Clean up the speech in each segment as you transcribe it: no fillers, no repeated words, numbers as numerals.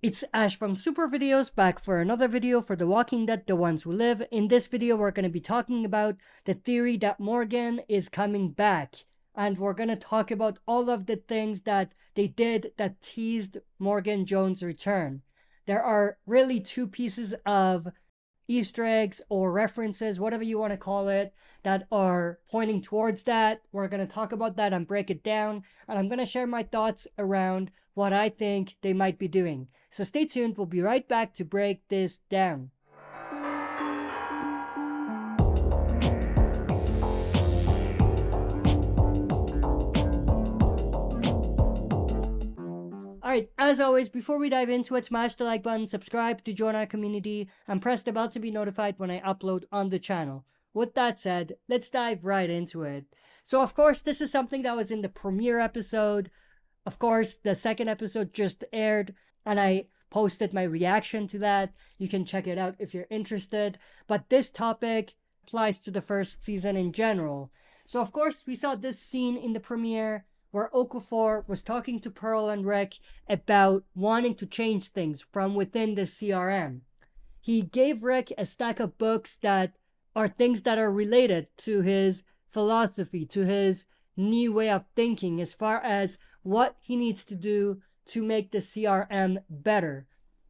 It's Ash from SuperVideos back for another video for The Walking Dead, The Ones Who Live. In this video, we're going to be talking about the theory that Morgan is coming back. And we're going to talk about all of the things that they did that teased Morgan Jones' return. There are really two pieces of Easter eggs or references, whatever you want to call it, that are pointing towards that. We're going to talk about that and break it down. And I'm going to share my thoughts around what I think they might be doing. So stay tuned, we'll be right back to break this down. Alright, as always, before we dive into it, smash the like button, subscribe to join our community, and press the bell to be notified when I upload on the channel. With that said, let's dive right into it. So of course, this is something that was in the premiere episode. Of course, the second episode just aired, and I posted my reaction to that. You can check it out if you're interested. But this topic applies to the first season in general. So of course, we saw this scene in the premiere where Okafor was talking to Pearl and Rick about wanting to change things from within the CRM. He gave Rick a stack of books that are things that are related to his philosophy, to his new way of thinking as far as what he needs to do to make the CRM better.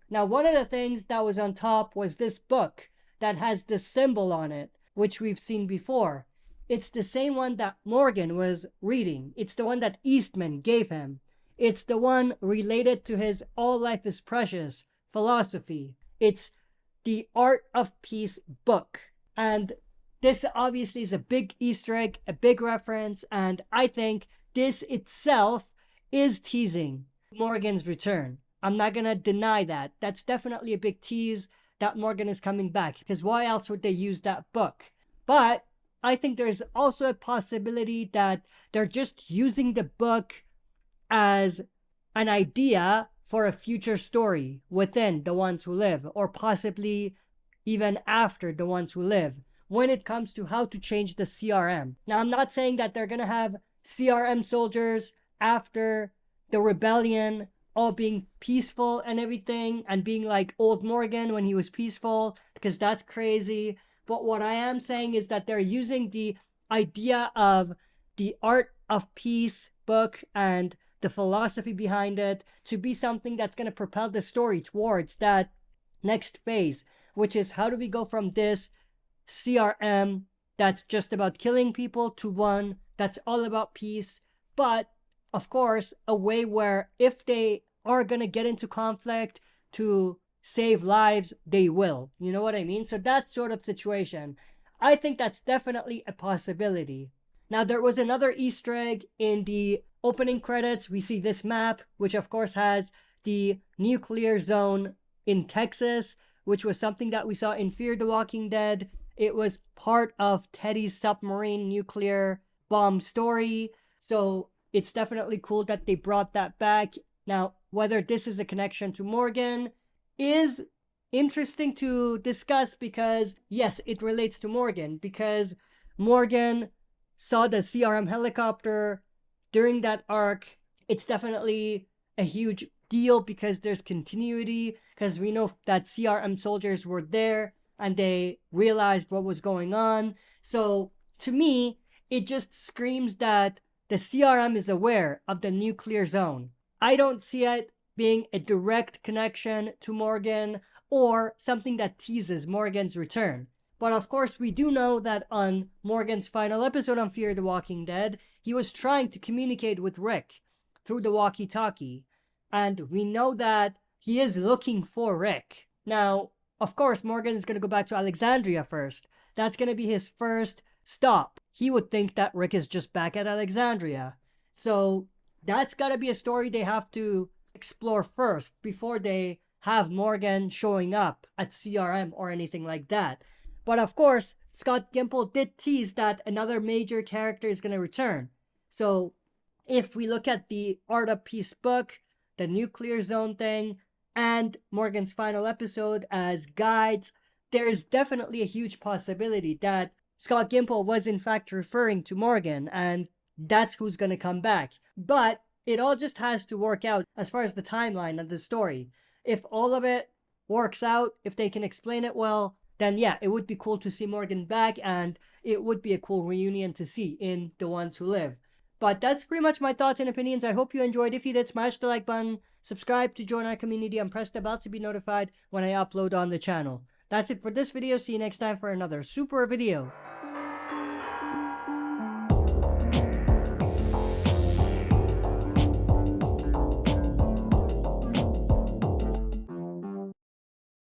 Now, one of the things that was on top was this book that has the symbol on it, which we've seen before. It's the same one that Morgan was reading. It's the one that Eastman gave him. It's the one related to his All Life is Precious philosophy. It's the Art of Peace book. And this obviously is a big Easter egg, a big reference, and I think this itself is teasing Morgan's return. I'm not gonna deny that. That's definitely a big tease that Morgan is coming back, because why else would they use that book? But I think there's also a possibility that they're just using the book as an idea for a future story within The Ones Who Live, or possibly even after The Ones Who Live, when it comes to how to change the CRM. Now, I'm not saying that they're gonna have CRM soldiers after the rebellion all being peaceful and everything, and being like old Morgan when he was peaceful, because that's crazy. But what I am saying is that they're using the idea of the Art of Peace book and the philosophy behind it to be something that's going to propel the story towards that next phase, which is how do we go from this CRM that's just about killing people to one that's all about peace, but of course a way where if they are going to get into conflict to save lives, they will. You know what I mean? So that sort of situation, I think that's definitely a possibility. Now, there was another Easter egg in the opening credits. We see this map, which of course has the nuclear zone in Texas, which was something that we saw in Fear the Walking Dead. It was part of Teddy's submarine nuclear bomb story. So it's definitely cool that they brought that back. Now, whether this is a connection to Morgan is interesting to discuss, because yes, it relates to Morgan, because Morgan saw the CRM helicopter during that arc. It's definitely a huge deal because there's continuity, because we know that CRM soldiers were there and they realized what was going on. So to me, it just screams that the CRM is aware of the nuclear zone. I don't see it being a direct connection to Morgan or something that teases Morgan's return. But of course, we do know that on Morgan's final episode on Fear the Walking Dead, he was trying to communicate with Rick through the walkie-talkie. And we know that he is looking for Rick. Now, of course, Morgan is going to go back to Alexandria first. That's going to be his first stop. He would think that Rick is just back at Alexandria. So that's got to be a story they have to explore first before they have Morgan showing up at CRM or anything like that. But of course, Scott Gimple did tease that another major character is going to return. So if we look at the Art of Peace book, the nuclear zone thing, and Morgan's final episode as guides, there is definitely a huge possibility that Scott Gimple was in fact referring to Morgan, and that's who's going to come back. But it all just has to work out as far as the timeline of the story. if all of it works out, if they can explain it well, then yeah, it would be cool to see Morgan back, and it would be a cool reunion to see in The Ones Who Live. But that's pretty much my thoughts and opinions. I hope you enjoyed. If you did, smash the like button, subscribe to join our community, and press the bell to be notified when I upload on the channel. That's it for this video. See you next time for another super video.